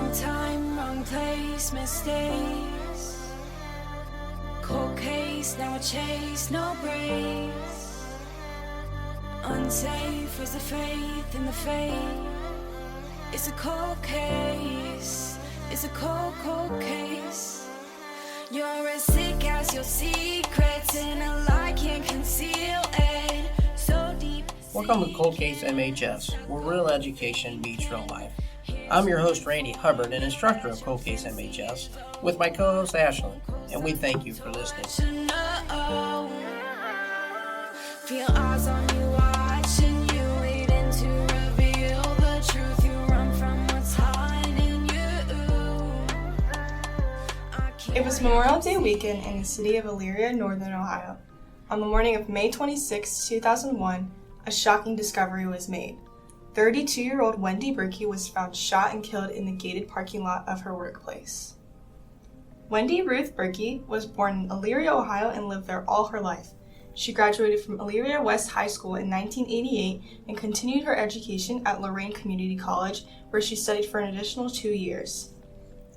Wrong time, wrong place, mistakes. Cold case, now a chase, no breaks. Unsafe is the faith in the faith. It's a cold case. It's a cold, cold case. You're as sick as your secrets, and a lie can't conceal it. So deep. Welcome to Cold Case MHS, where real education meets real life. I'm your host, Randy Hubbard, an instructor of Cold Case MHS, with my co-host, Ashlyn, and we thank you for listening. Feel eyes on you, watching you, waiting to reveal the truth. You run from what's hiding you. It was Memorial Day weekend in the city of Elyria, Northern Ohio. On the morning of May 26, 2001, a shocking discovery was made. 32-year-old Wendy Berkey was found shot and killed in the gated parking lot of her workplace. Wendy Ruth Berkey was born in Elyria, Ohio, and lived there all her life. She graduated from Elyria West High School in 1988 and continued her education at Lorain Community College, where she studied for an additional 2 years.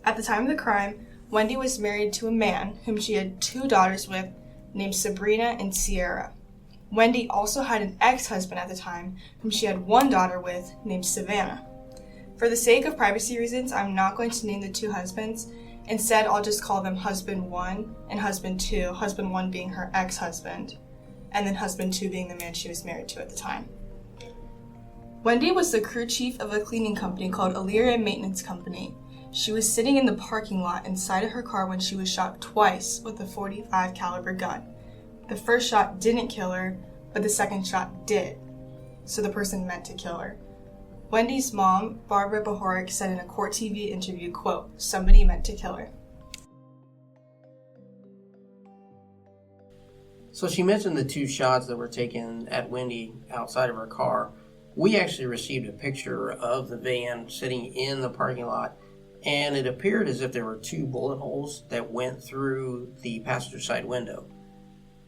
At the time of the crime, Wendy was married to a man whom she had 2 daughters with, named Sabrina and Sierra. Wendy also had an ex-husband at the time, whom she had 1 daughter with, named Savannah. For the sake of privacy reasons, I'm not going to name the 2 husbands. Instead, I'll just call them Husband 1 and Husband 2, Husband 1 being her ex-husband, and then Husband 2 being the man she was married to at the time. Wendy was the crew chief of a cleaning company called Elyria Maintenance Company. She was sitting in the parking lot inside of her car when she was shot twice with a .45 caliber gun. The first shot didn't kill her, but the second shot did. So the person meant to kill her. Wendy's mom, Barbara Bohoric, said in a court TV interview, quote, "Somebody meant to kill her." So she mentioned the 2 shots that were taken at Wendy outside of her car. We actually received a picture of the van sitting in the parking lot, and it appeared as if there were 2 bullet holes that went through the passenger side window.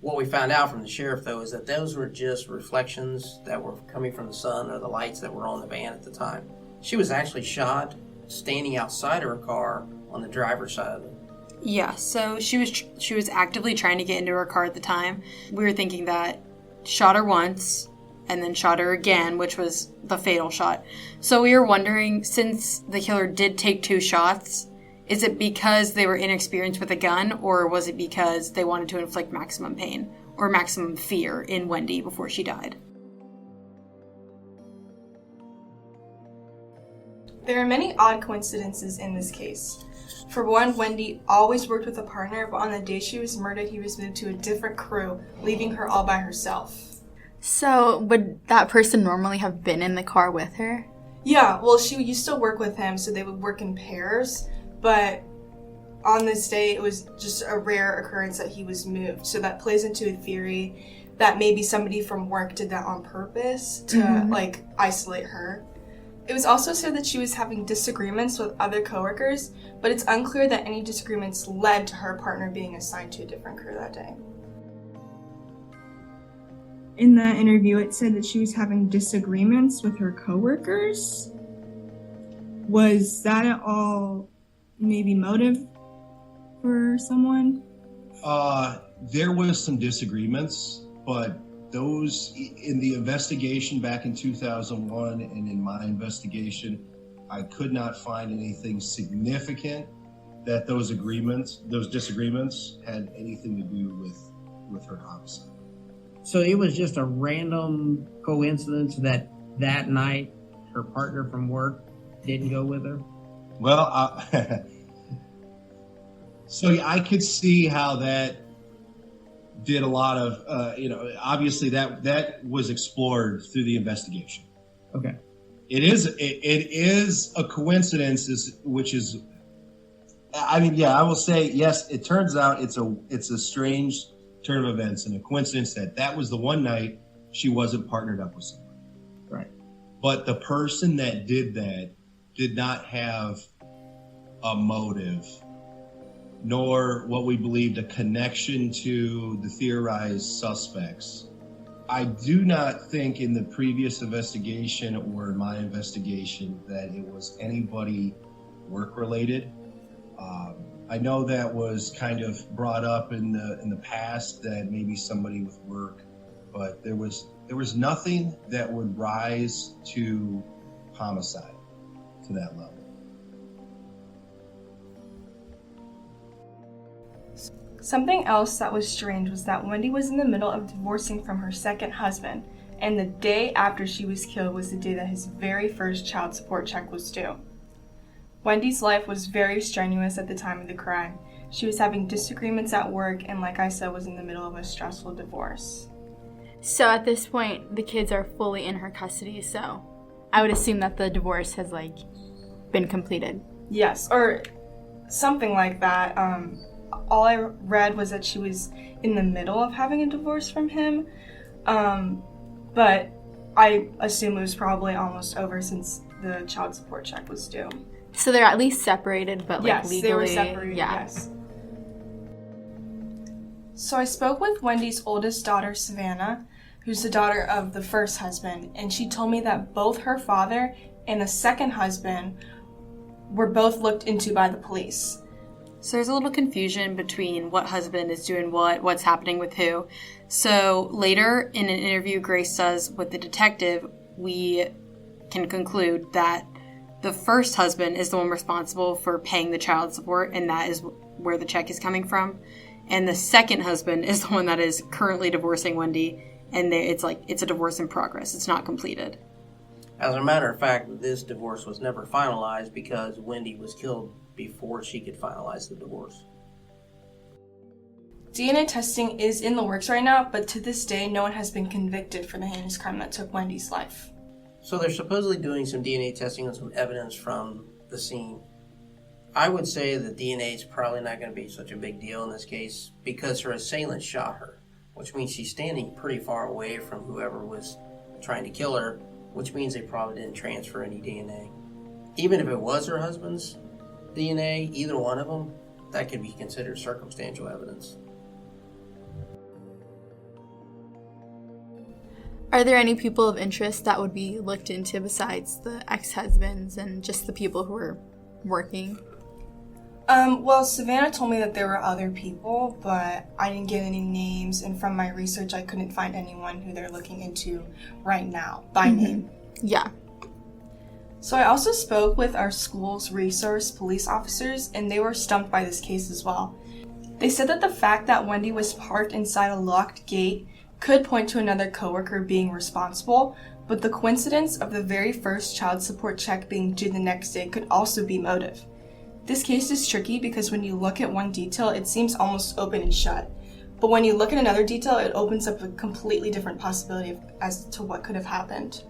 What we found out from the sheriff, though, is that those were just reflections that were coming from the sun or the lights that were on the van at the time. She was actually shot standing outside of her car on the driver's side of it. Yeah, so she was actively trying to get into her car at the time. We were thinking that shot her once and then shot her again, which was the fatal shot. So we were wondering, since the killer did take 2 shots, is it because they were inexperienced with a gun, or was it because they wanted to inflict maximum pain or maximum fear in Wendy before she died? There are many odd coincidences in this case. For one, Wendy always worked with a partner, but on the day she was murdered, he was moved to a different crew, leaving her all by herself. So, would that person normally have been in the car with her? Yeah, well, she used to work with him, so they would work in pairs, but on this day, it was just a rare occurrence that he was moved. So that plays into a theory that maybe somebody from work did that on purpose to, isolate her. It was also said that she was having disagreements with other coworkers, but it's unclear that any disagreements led to her partner being assigned to a different crew that day. In that interview, it said that she was having disagreements with her coworkers. Was that at all maybe motive for someone? There was some disagreements, but those in the investigation back in 2001 and in my investigation, I could not find anything significant that those disagreements had anything to do with her homicide. So it was just a random coincidence that night her partner from work didn't go with her? Well, so I could see how that did a lot of, obviously that was explored through the investigation. Okay. It is a coincidence, I will say, yes, it turns out it's a strange turn of events and a coincidence that was the one night she wasn't partnered up with someone. Right. But the person that did that did not have a motive, nor what we believed a connection to the theorized suspects. I do not think in the previous investigation or in my investigation that it was anybody work-related. I know that was kind of brought up in the past that maybe somebody with work, but there was nothing that would rise to homicide to that level. Something else that was strange was that Wendy was in the middle of divorcing from her second husband, and the day after she was killed was the day that his very first child support check was due. Wendy's life was very strenuous at the time of the crime. She was having disagreements at work and, like I said, was in the middle of a stressful divorce. So at this point, the kids are fully in her custody, so I would assume that the divorce has, been completed. Yes, or something like that. All I read was that she was in the middle of having a divorce from him, but I assume it was probably almost over since the child support check was due. So they're at least separated, but yes, legally, they were separated, yeah. Yes. So I spoke with Wendy's oldest daughter, Savannah, who's the daughter of the first husband, and she told me that both her father and the second husband were both looked into by the police. So there's a little confusion between what husband is doing what's happening with who. So later in an interview Grace does with the detective, we can conclude that the first husband is the one responsible for paying the child support, and that is where the check is coming from. And the second husband is the one that is currently divorcing Wendy, and it's a divorce in progress. It's not completed. As a matter of fact, this divorce was never finalized because Wendy was killed before she could finalize the divorce. DNA testing is in the works right now, but to this day, no one has been convicted for the heinous crime that took Wendy's life. So they're supposedly doing some DNA testing on some evidence from the scene. I would say that DNA is probably not going to be such a big deal in this case because her assailant shot her, which means she's standing pretty far away from whoever was trying to kill her, which means they probably didn't transfer any DNA. Even if it was her husband's DNA, either one of them, that could be considered circumstantial evidence. Are there any people of interest that would be looked into besides the ex-husbands and just the people who are working? Well, Savannah told me that there were other people, but I didn't get any names, and from my research, I couldn't find anyone who they're looking into right now by name. Yeah. So I also spoke with our school's resource police officers, and they were stumped by this case as well. They said that the fact that Wendy was parked inside a locked gate could point to another coworker being responsible, but the coincidence of the very first child support check being due the next day could also be motive. This case is tricky because when you look at one detail, it seems almost open and shut. But when you look at another detail, it opens up a completely different possibility as to what could have happened.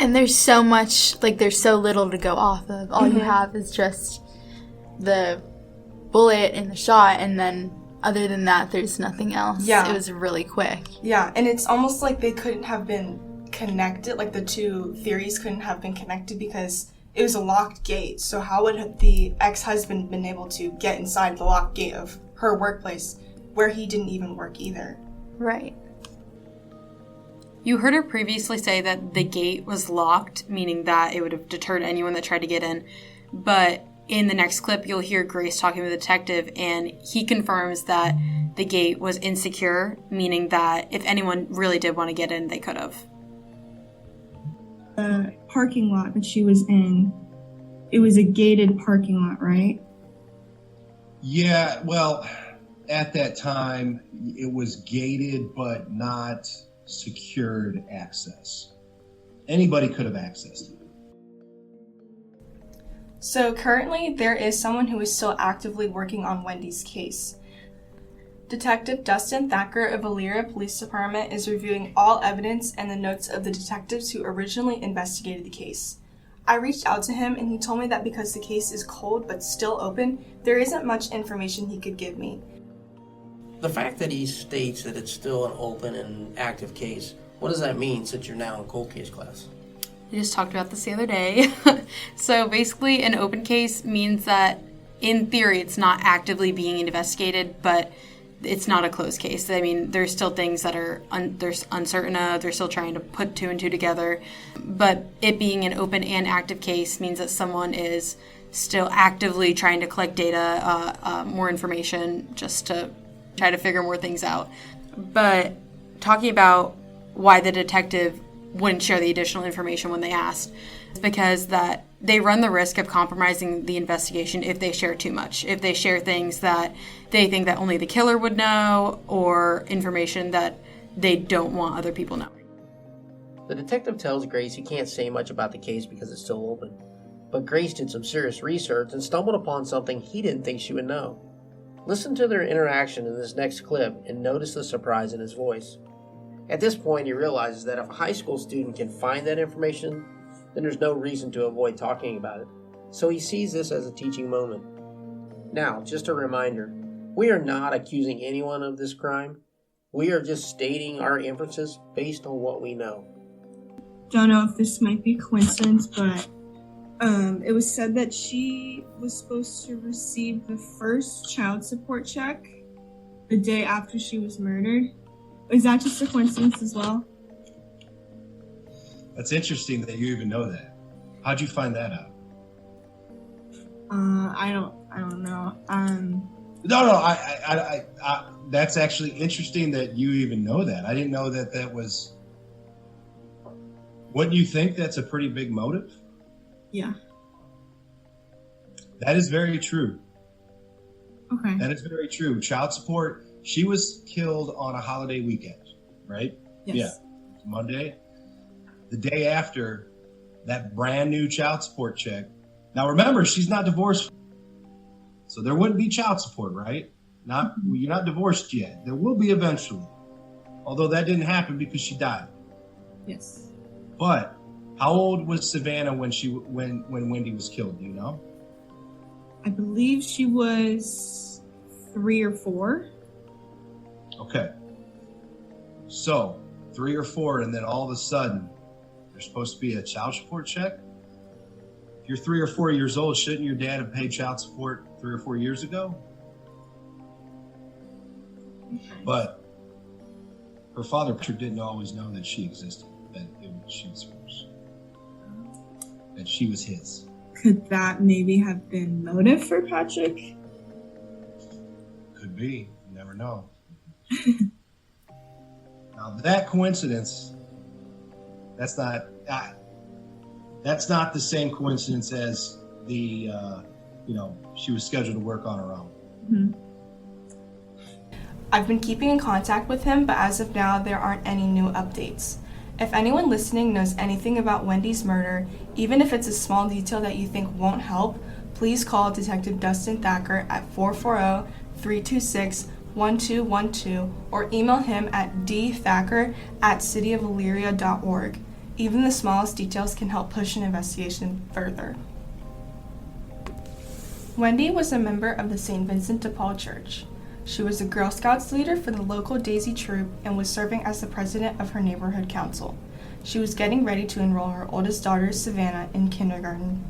And there's so much, there's so little to go off of. All you have is just the bullet and the shot, and then other than that, there's nothing else. Yeah. It was really quick. Yeah, and it's almost like they couldn't have been connected, like the two theories couldn't have been connected because it was a locked gate. So how would the ex-husband been able to get inside the locked gate of her workplace where he didn't even work either? Right. You heard her previously say that the gate was locked, meaning that it would have deterred anyone that tried to get in. But in the next clip, you'll hear Grace talking with the detective, and he confirms that the gate was insecure, meaning that if anyone really did want to get in, they could have. The parking lot that she was in, it was a gated parking lot, right? Yeah, well, at that time, it was gated, but not secured access. Anybody could have accessed it. So currently, there is someone who is still actively working on Wendy's case. Detective Dustin Thacker of Elyria Police Department is reviewing all evidence and the notes of the detectives who originally investigated the case. I reached out to him and he told me that because the case is cold but still open, there isn't much information he could give me. The fact that he states that it's still an open and active case, what does that mean since you're now in cold case class? We just talked about this the other day. So basically, an open case means that, in theory, it's not actively being investigated, but it's not a closed case. I mean, there's still things that are there's uncertain of. They're still trying to put two and two together. But it being an open and active case means that someone is still actively trying to collect data, more information, just to try to figure more things out. But talking about why the detective wouldn't share the additional information when they asked, it's because that they run the risk of compromising the investigation if they share too much. If they share things that they think that only the killer would know, or information that they don't want other people knowing. The detective tells Grace he can't say much about the case because it's still open. But Grace did some serious research and stumbled upon something he didn't think she would know. Listen to their interaction in this next clip and notice the surprise in his voice. At this point, he realizes that if a high school student can find that information, then there's no reason to avoid talking about it. So he sees this as a teaching moment. Now, just a reminder, we are not accusing anyone of this crime. We are just stating our inferences based on what we know. Don't know if this might be coincidence, but it was said that she was supposed to receive the first child support check the day after she was murdered. Is that just a coincidence as well? That's interesting that you even know that. How'd you find that out? I don't know. No, I that's actually interesting that you even know that. I didn't know that was. Wouldn't you think that's a pretty big motive? Yeah. That is very true. Okay. That is very true. Child support. She was killed on a holiday weekend, right? Yes. Yeah. Monday. The day after, that brand new child support check. Now remember, she's not divorced, so there wouldn't be child support, right? You're not divorced yet. There will be eventually, although that didn't happen because she died. Yes. But how old was Savannah when Wendy was killed? Do you know? I believe she was 3 or 4. Okay. So 3 or 4, and then all of a sudden, there's supposed to be a child support check. If you're 3 or 4 years old, shouldn't your dad have paid child support 3 or 4 years ago? Okay. But her father didn't always know that she existed, that she was hers, that she was his. Could that maybe have been motive for Patrick? Could be. You never know. Now that coincidence, that's not the same coincidence as the she was scheduled to work on her own. Mm-hmm. I've been keeping in contact with him, but as of now, there aren't any new updates. If anyone listening knows anything about Wendy's murder, even if it's a small detail that you think won't help, please call Detective Dustin Thacker at 440-326-1212 or email him at dthacker@cityofelyria.org. Even the smallest details can help push an investigation further. Wendy was a member of the St. Vincent de Paul Church. She was a Girl Scouts leader for the local Daisy Troop and was serving as the president of her neighborhood council. She was getting ready to enroll her oldest daughter, Savannah, in kindergarten.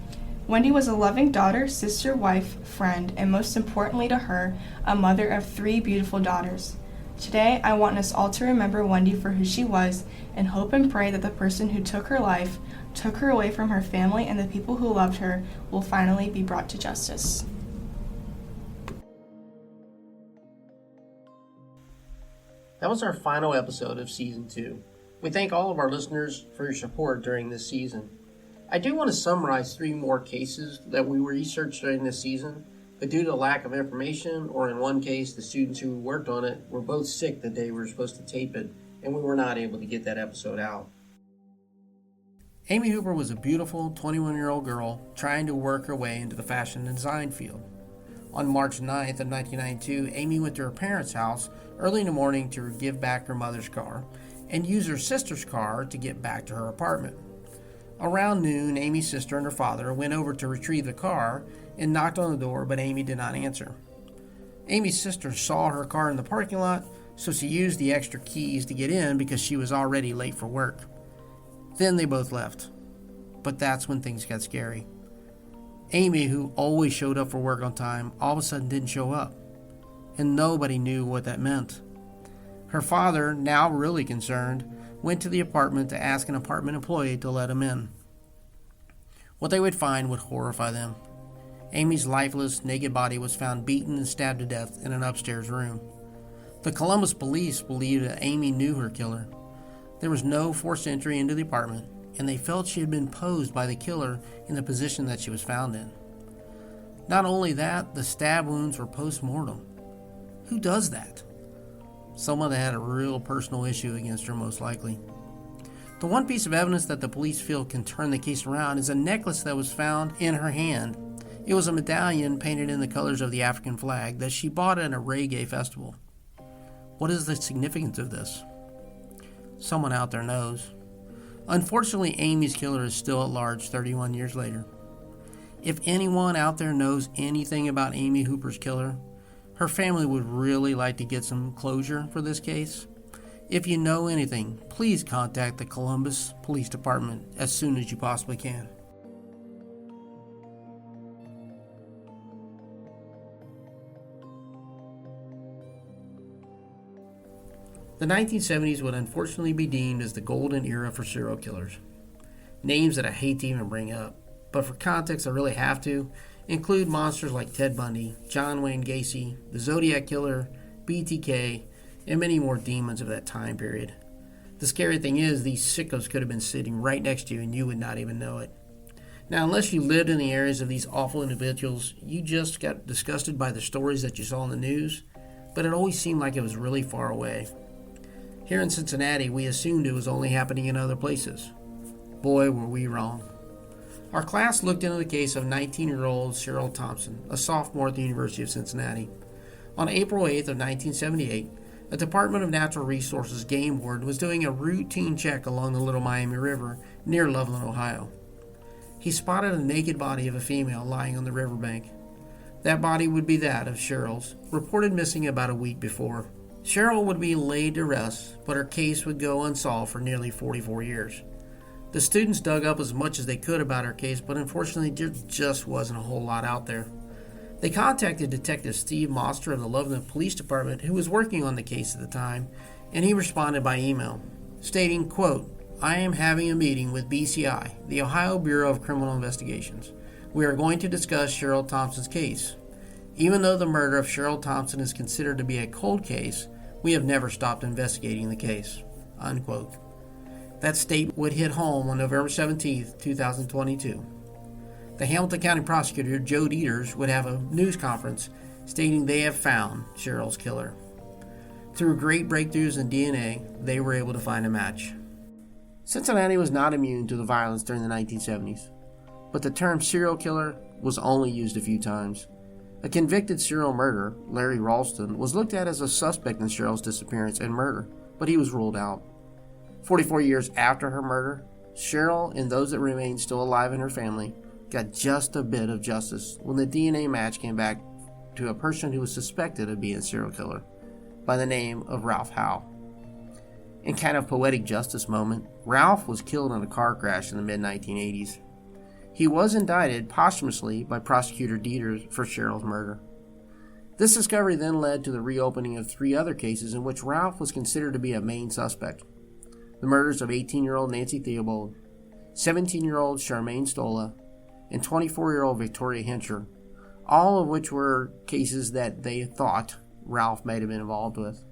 Wendy was a loving daughter, sister, wife, friend, and most importantly to her, a mother of 3 beautiful daughters. Today, I want us all to remember Wendy for who she was and hope and pray that the person who took her life, took her away from her family and the people who loved her, will finally be brought to justice. That was our final episode of Season 2. We thank all of our listeners for your support during this season. I do want to summarize 3 more cases that we researched during this season, but due to lack of information, or in one case, the students who worked on it were both sick the day we were supposed to tape it, and we were not able to get that episode out. Amy Hooper was a beautiful 21-year-old girl trying to work her way into the fashion and design field. On March 9th of 1992, Amy went to her parents' house early in the morning to give back her mother's car and use her sister's car to get back to her apartment. Around noon, Amy's sister and her father went over to retrieve the car and knocked on the door, but Amy did not answer. Amy's sister saw her car in the parking lot, so she used the extra keys to get in because she was already late for work. Then they both left. But that's when things got scary. Amy, who always showed up for work on time, all of a sudden didn't show up. And nobody knew what that meant. Her father, now really concerned, went to the apartment to ask an apartment employee to let him in. What they would find would horrify them. Amy's lifeless, naked body was found beaten and stabbed to death in an upstairs room. The Columbus police believed that Amy knew her killer. There was no forced entry into the apartment, and they felt she had been posed by the killer in the position that she was found in. Not only that, the stab wounds were post-mortem. Who does that? Someone that had a real personal issue against her, most likely. The one piece of evidence that the police feel can turn the case around is a necklace that was found in her hand. It was a medallion painted in the colors of the African flag that she bought at a reggae festival. What is the significance of this? Someone out there knows. Unfortunately, Amy's killer is still at large 31 years later. If anyone out there knows anything about Amy Hooper's killer, her family would really like to get some closure for this case. If you know anything, please contact the Columbus Police Department as soon as you possibly can. The 1970s would unfortunately be deemed as the golden era for serial killers. Names that I hate to even bring up, but for context I really have to, include monsters like Ted Bundy, John Wayne Gacy, the Zodiac Killer, BTK, and many more demons of that time period. The scary thing is, these sickos could have been sitting right next to you and you would not even know it. Now, unless you lived in the areas of these awful individuals, you just got disgusted by the stories that you saw in the news, but it always seemed like it was really far away. Here in Cincinnati, we assumed it was only happening in other places. Boy, were we wrong. Our class looked into the case of 19-year-old Cheryl Thompson, a sophomore at the University of Cincinnati. On April 8th of 1978, a Department of Natural Resources game warden was doing a routine check along the Little Miami River near Loveland, Ohio. He spotted a naked body of a female lying on the riverbank. That body would be that of Cheryl's, reported missing about a week before. Cheryl would be laid to rest, but her case would go unsolved for nearly 44 years. The students dug up as much as they could about her case, but unfortunately there just wasn't a whole lot out there. They contacted Detective Steve Moster of the Loveland Police Department, who was working on the case at the time, and he responded by email, stating, quote, "I am having a meeting with BCI, the Ohio Bureau of Criminal Investigations. We are going to discuss Cheryl Thompson's case. Even though the murder of Cheryl Thompson is considered to be a cold case, we have never stopped investigating the case." Unquote. That statement would hit home on November 17, 2022. The Hamilton County Prosecutor, Joe Dieters, would have a news conference stating they have found Cheryl's killer. Through great breakthroughs in DNA, they were able to find a match. Cincinnati was not immune to the violence during the 1970s, but the term serial killer was only used a few times. A convicted serial murderer, Larry Ralston, was looked at as a suspect in Cheryl's disappearance and murder, but he was ruled out. 44 years after her murder, Cheryl and those that remained still alive in her family got just a bit of justice when the DNA match came back to a person who was suspected of being a serial killer by the name of Ralph Howe. In kind of poetic justice moment, Ralph was killed in a car crash in the mid-1980s. He was indicted posthumously by prosecutor Dieters for Cheryl's murder. This discovery then led to the reopening of 3 other cases in which Ralph was considered to be a main suspect. The murders of 18-year-old Nancy Theobald, 17-year-old Charmaine Stola, and 24-year-old Victoria Hincher, all of which were cases that they thought Ralph might have been involved with.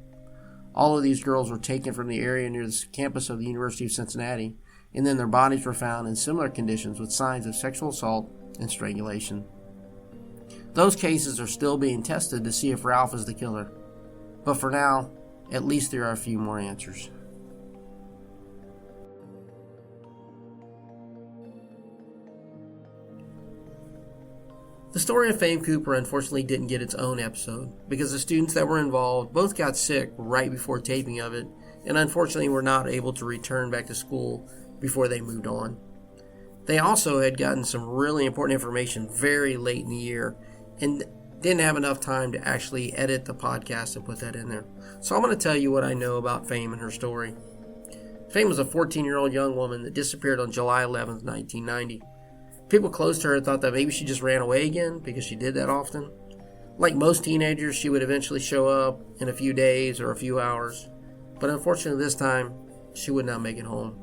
All of these girls were taken from the area near the campus of the University of Cincinnati, and then their bodies were found in similar conditions with signs of sexual assault and strangulation. Those cases are still being tested to see if Ralph is the killer, but for now, at least there are a few more answers. The story of Fame Cooper unfortunately didn't get its own episode because the students that were involved both got sick right before taping of it, and unfortunately were not able to return back to school before they moved on. They also had gotten some really important information very late in the year and didn't have enough time to actually edit the podcast and put that in there. So I'm going to tell you what I know about Fame and her story. Fame was a 14-year-old young woman that disappeared on July 11th, 1990. People close to her thought that maybe she just ran away again because she did that often. Like most teenagers, she would eventually show up in a few days or a few hours. But unfortunately this time, she would not make it home.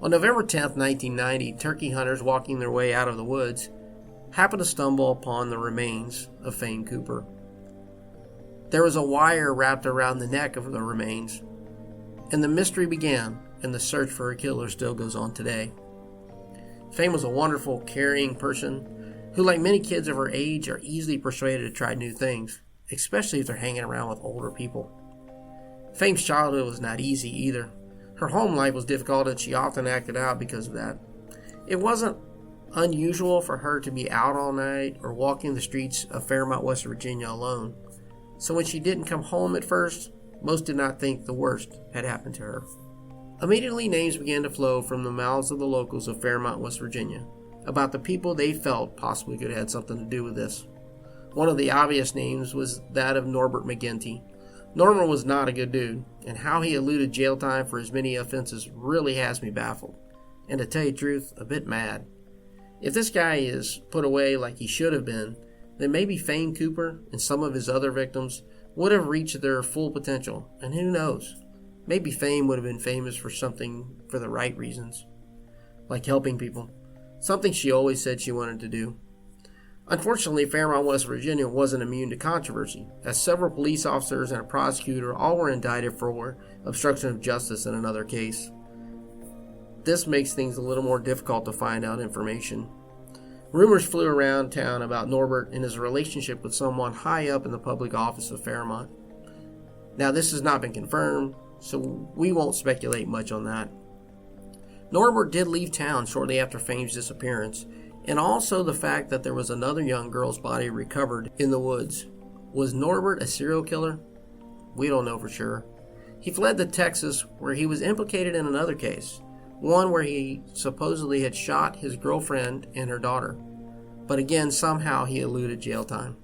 On November 10th, 1990, turkey hunters walking their way out of the woods happened to stumble upon the remains of Fame Cooper. There was a wire wrapped around the neck of the remains, and the mystery began, and the search for a killer still goes on today. Fame was a wonderful, caring person who, like many kids of her age, are easily persuaded to try new things, especially if they're hanging around with older people. Fame's childhood was not easy either. Her home life was difficult and she often acted out because of that. It wasn't unusual for her to be out all night or walking the streets of Fairmont, West Virginia alone. So when she didn't come home at first, most did not think the worst had happened to her. Immediately, names began to flow from the mouths of the locals of Fairmont, West Virginia, about the people they felt possibly could have had something to do with this. One of the obvious names was that of Norbert McGinty. Norbert was not a good dude, and how he eluded jail time for his many offenses really has me baffled, and to tell you the truth, a bit mad. If this guy is put away like he should have been, then maybe Fame Cooper and some of his other victims would have reached their full potential, and who knows, maybe Fame would have been famous for something for the right reasons, like helping people, something she always said she wanted to do. Unfortunately, Fairmont, West Virginia wasn't immune to controversy, as several police officers and a prosecutor all were indicted for obstruction of justice in another case. This makes things a little more difficult to find out information. Rumors flew around town about Norbert and his relationship with someone high up in the public office of Fairmont. Now, this has not been confirmed, so we won't speculate much on that. Norbert did leave town shortly after Fame's disappearance, and also the fact that there was another young girl's body recovered in the woods. Was Norbert a serial killer? We don't know for sure. He fled to Texas, where he was implicated in another case, one where he supposedly had shot his girlfriend and her daughter. But again, somehow he eluded jail time.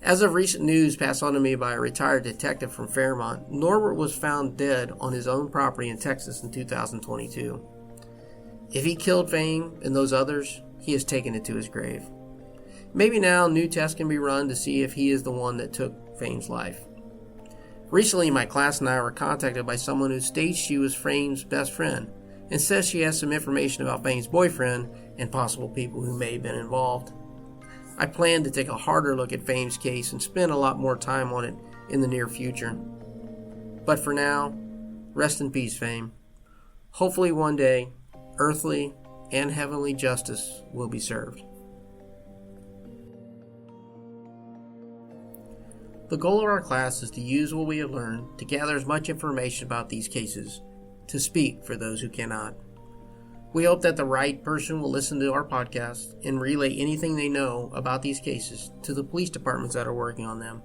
As of recent news passed on to me by a retired detective from Fairmont, Norbert was found dead on his own property in Texas in 2022. If he killed Fame and those others, he has taken it to his grave. Maybe now new tests can be run to see if he is the one that took Fame's life. Recently, my class and I were contacted by someone who states she was Fame's best friend and says she has some information about Fame's boyfriend and possible people who may have been involved. I plan to take a harder look at Fame's case and spend a lot more time on it in the near future. But for now, rest in peace, Fame. Hopefully one day, earthly and heavenly justice will be served. The goal of our class is to use what we have learned to gather as much information about these cases, to speak for those who cannot. We hope that the right person will listen to our podcast and relay anything they know about these cases to the police departments that are working on them.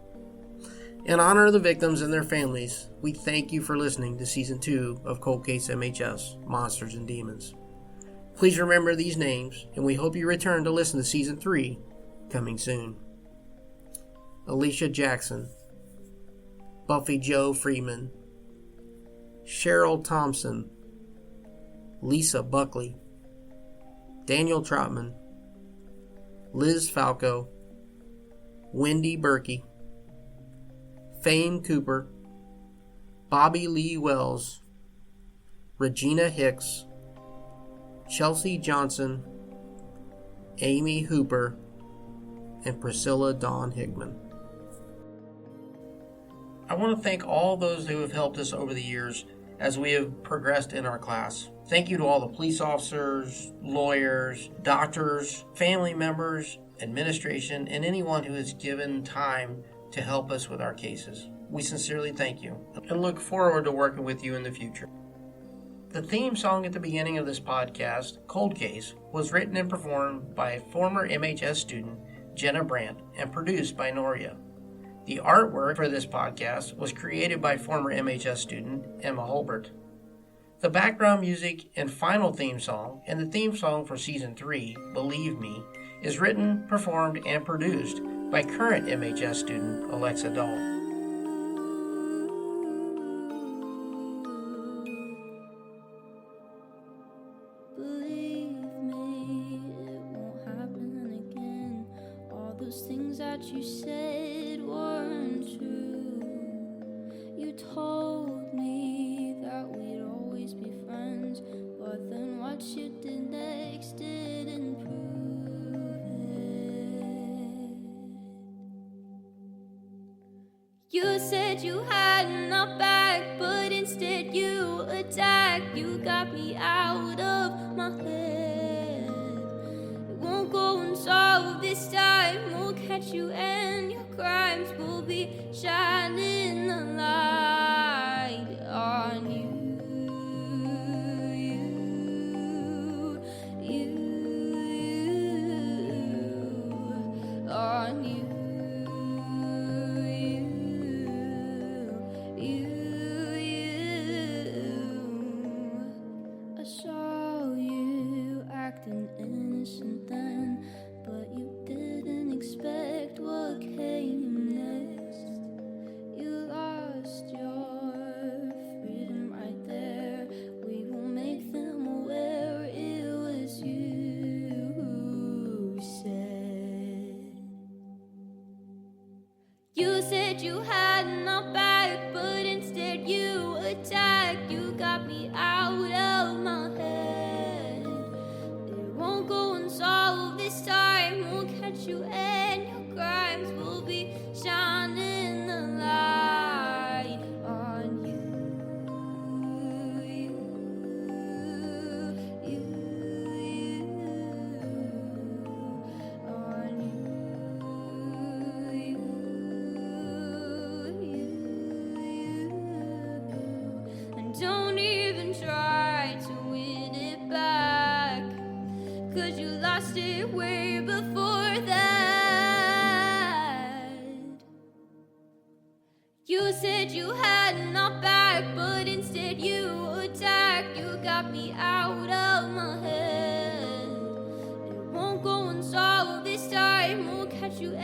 In honor of the victims and their families, we thank you for listening to Season 2 of Cold Case MHS, Monsters and Demons. Please remember these names, and we hope you return to listen to Season 3, coming soon. Alicia Jackson, Buffy Joe Freeman, Cheryl Thompson, Lisa Buckley, Daniel Trotman, Liz Falco, Wendy Berkey, Fame Cooper, Bobby Lee Wells, Regina Hicks, Chelsea Johnson, Amy Hooper, and Priscilla Dawn Hickman. I want to thank all those who have helped us over the years as we have progressed in our class. Thank you to all the police officers, lawyers, doctors, family members, administration, and anyone who has given time to help us with our cases. We sincerely thank you and look forward to working with you in the future. The theme song at the beginning of this podcast, Cold Case, was written and performed by former MHS student Jenna Brandt and produced by Noria. The artwork for this podcast was created by former MHS student Emma Holbert. The background music and final theme song, and the theme song for Season 3, Believe Me, is written, performed, and produced by current MHS student Alexa Dahl. Believe me, it won't happen again. All those things that you said weren't true. You told me that we'd always be friends, but then what you did next didn't prove it. You said you had my back, but instead you attacked. You got me out of my head. It won't go unsolved this time. We'll catch you and your crimes will be shining the light on you. On you. I saw you acting innocent then, but you didn't expect what came next. You lost your freedom right there. We will make them aware it was you who said. You said you had my back, but instead you attacked. You got me out of my head. It won't go unsolved this time. We'll catch you and your crimes will be shining the light on you. On and don't even try to win it back, 'cause you lost it way before that. You said you had my back, but instead you attacked. You got me out of my head. It won't go unsolved this time. We'll catch you